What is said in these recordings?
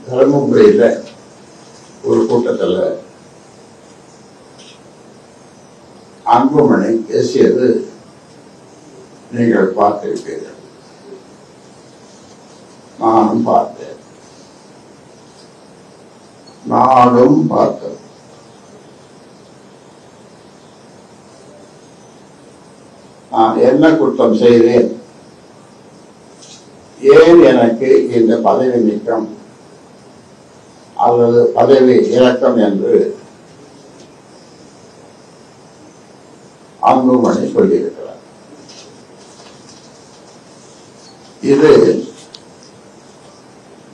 தருமபுரியில ஒரு கூட்டத்தில் அன்புமணி பேசியது நீங்கள் பார்த்திருப்பீர்கள். நானும் பார்த்தேன், நானும் பார்த்தேன். நான் என்ன குற்றம் செய்தேன், ஏன் எனக்கு இந்த பதவி நீக்கம் அல்லது பதவி இறக்கம் என்று அன்புமணி சொல்லியிருக்கிறார். இது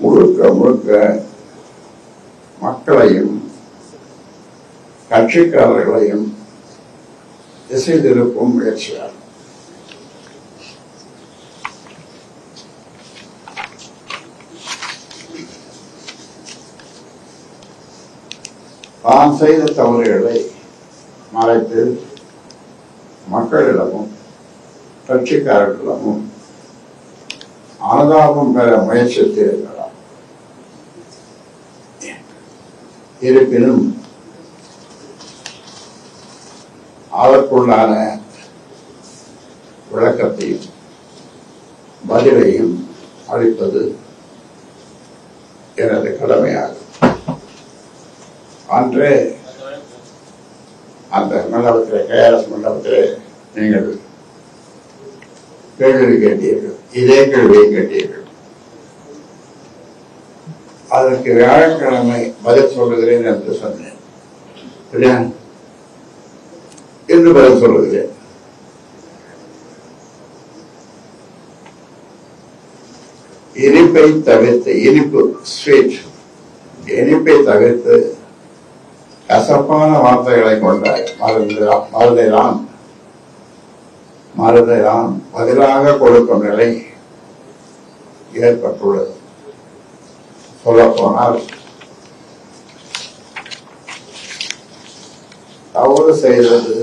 முழுக்க முழுக்க மக்களையும் கட்சிக்காரர்களையும் திசை திருப்பும் முயற்சியாகும். தான் செய்த தவறுகளை மறைத்து மக்களிடமும் கட்சிக்காரர்களிடமும் அனுதாபம் பெற முயற்சித்திருக்கிறார். இருப்பினும் அதற்குள்ளான விளக்கத்தையும் பதிலையும் அளிப்பது எனது கடமையாகும். அன்றே அந்த மண்டபத்தில், KRS மண்டபத்தில் நீங்கள் கேள்வி கேட்டீர்கள், இதே கேள்வியை கேட்டீர்கள். அதற்கு வியாழக்கிழமை பதில் சொல்லுகிறேன் என்று சொன்னேன். சரியா? என்று பதில் சொல்லுகிறேன். இனிப்பை தவிர்த்து, இனிப்பு ஸ்வீட், இனிப்பை தவிர்த்து கசப்பான வார்த்தைகளை கொண்ட மருந்தை தான் பதிலாக கொடுக்கும் நிலை ஏற்பட்டுள்ளது. சொல்லப்போனால் தவறு செய்தது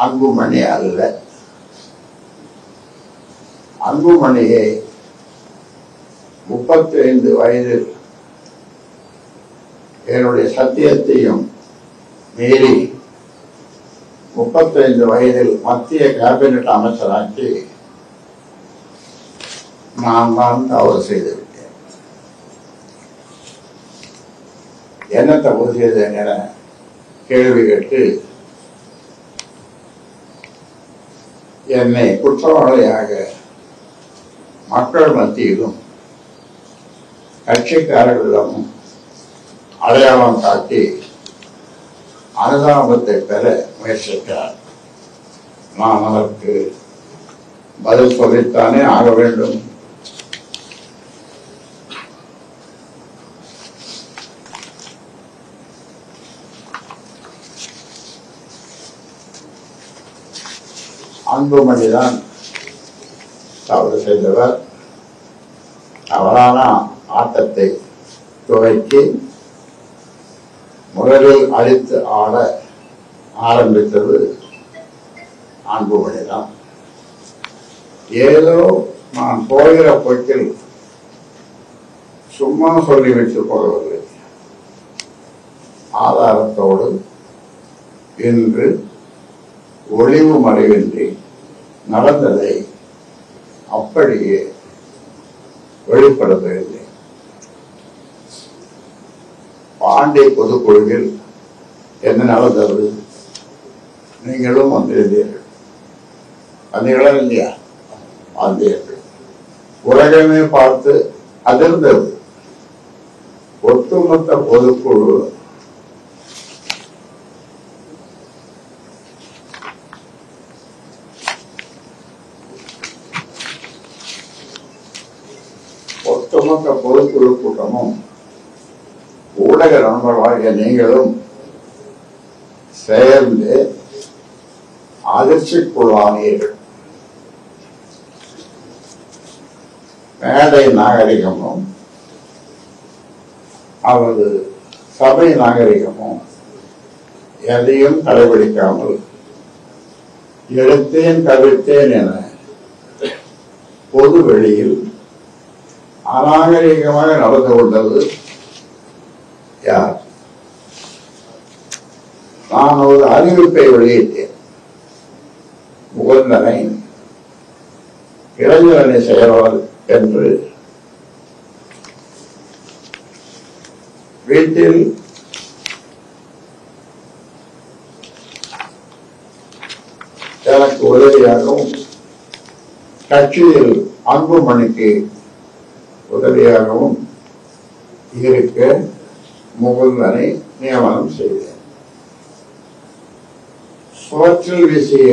அன்புமணி அல்ல. அன்புமணியை 35 வயதில் என்னுடைய சத்தியத்தையும் மீறி 35 வயதில் மத்திய கேபினட் அமைச்சராக்கி நான் தான் தவறு செய்துவிட்டேன். என்ன தவறு செய்தேன் என கேள்வி கேட்டு என்னை குற்றவாளியாக மக்கள் மத்தியிலும் கட்சிக்காரர்களிடமும் அடையாளம் காட்டி அனுதாபத்தை பெற முயற்சிக்கிறார். நான் அதற்கு பதில் சொல்லித்தானே ஆக வேண்டும். அன்புமணிதான் தவறு செய்தவர். தவறான ஆட்டத்தை துவக்கி முதலில் அடித்து ஆட ஆரம்பித்தது அன்புமணிதான். ஏதோ நான் போகிற போக்கில் சும்மா சொல்லிவிட்டு போகவில்லை. ஆதாரத்தோடு இன்று ஒளிவு மறைவின்றி நடந்ததை அப்படியே வெளிப்படுத்துகிறேன். பாண்டி பொதுக்குழுவில் என்ன நடந்தது நீங்களும் வந்திருந்தீர்கள். வந்தீர்களா இல்லையா? வந்தீர்கள். உலகமே பார்த்து அதிர்ந்தது. ஒட்டுமொத்த பொதுக்குழு பொதுக்குழு கூட்டமும் ஊடக நண்பர்களாகிய நீங்களும் சேர்ந்து அதிர்ச்சிக்குள்ளானீர்கள். மேடை நாகரிகமும் அவரது சபை நாகரிகமும் எதையும் கடைபிடிக்காமல் எடுத்தேன் கவிழ்த்தேன் என பொது வெளியில் அநாகரிகமாக நடந்து கொண்டது யார்? நான் ஒரு அறிவிப்பை வெளியிட்டேன். முகந்தனை இளைஞரணி செயலாளர் என்று வீட்டில் எனக்கு உதவியாகவும் கட்சியில் அன்புமணிக்கு உதவியாகவும் இருக்க முகுந்தனை நியமனம் செய்தேன். சுவற்றில் வீசிய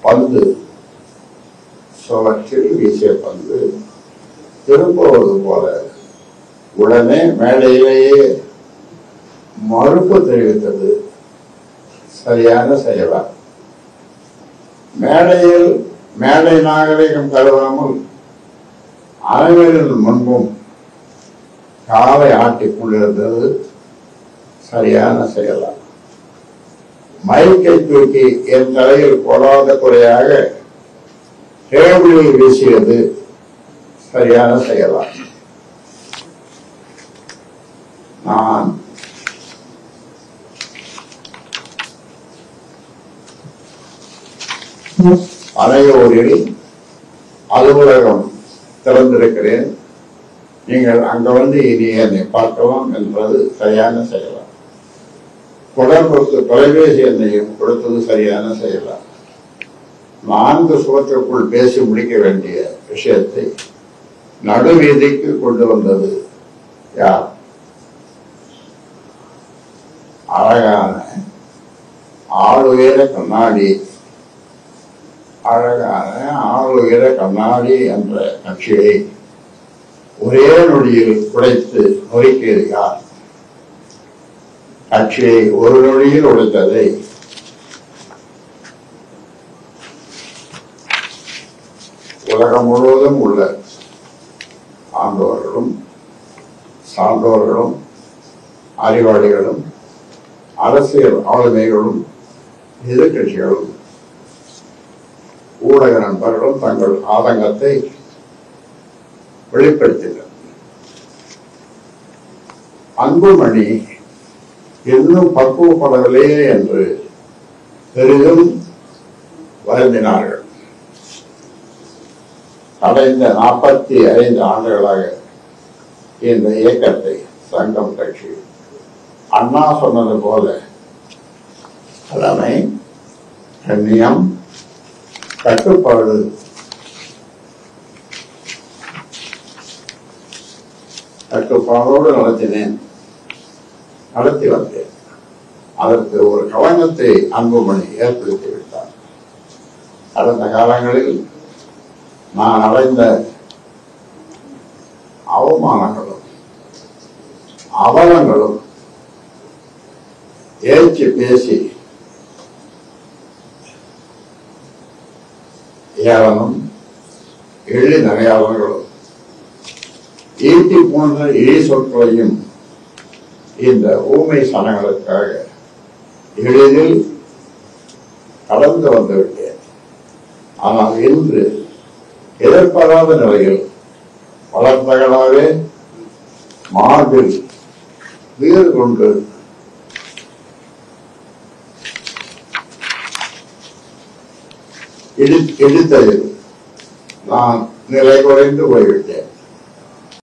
பந்து திரும்புவது போல உடனே மேடையிலேயே மறுப்பு தெரிவித்தது சரியான செயலா? மேடை நாகரிகம் கருதாமல் அனைவரின் முன்பும் காலை ஆட்டிக் கொண்டிருந்தது சரியான செயலா? மைக்கை தூக்கி என் தலையில் போடாத குறையாக டேபிளில் வீசியது சரியான செயலா? நான் அனையோரில் அலுவலகம் திறந்திருக்கிறேன், நீங்கள் அங்க வந்து இனி என்னை பார்க்கலாம் என்பது சரியான செயலா? தொடர்புக்கு தொலைபேசி எண்ணையும் கொடுத்தது சரியான செயலா? 4 சுவற்றுக்குள் பேசி முடிக்க வேண்டிய விஷயத்தை நடுவீதிக்கு கொண்டு வந்தது யார்? அழகான ஆளுயர கண்ணாடி என்ற கட்சியை ஒரே நொடியில் குடைத்து நொறுக்கியது யார்? கட்சியை ஒரு நொடியில் உடைத்ததை உலகம் முழுவதும் உள்ள ஆண்டோர்களும் சான்றோர்களும் அறிவாளிகளும் அரசியல் ஆளுமைகளும் எதிர்கட்சிகளும் ஊடக நண்பர்களும் தங்கள் ஆதங்கத்தை வெளிப்படுத்தினர். அன்புமணி இன்னும் பக்குவப்படவில்லையே என்று பெரிதும் வருந்தினார்கள். கடந்த 45 ஆண்டுகளாக இந்த இயக்கத்தை சங்கம் கட்சி அண்ணா சொன்னது போல தலைமை, கண்ணியம், கட்டுப்பாடோடு நடத்தி வந்தேன். அதற்கு ஒரு களங்கத்தை அன்புமணி ஏற்படுத்தி விட்டார். கடந்த காலங்களில் நான் அடைந்த அவமானங்களும் அவலங்களும் ஏற்றி பேசி ஏளனும் எள்ளி நகையாளர்களும் ஈட்டி போன்ற இழி சொற்களையும் இந்த ஊமை சனங்களுக்காக எளிதில் கடந்து வந்துவிட்டேன். ஆனால் இன்று எதிர்பாராத நிலையில் வளர்ந்தகளாவே மார்பில் வீறு கொண்டு இடித்ததில் நான் நிலை குறைந்து போய்விட்டேன்.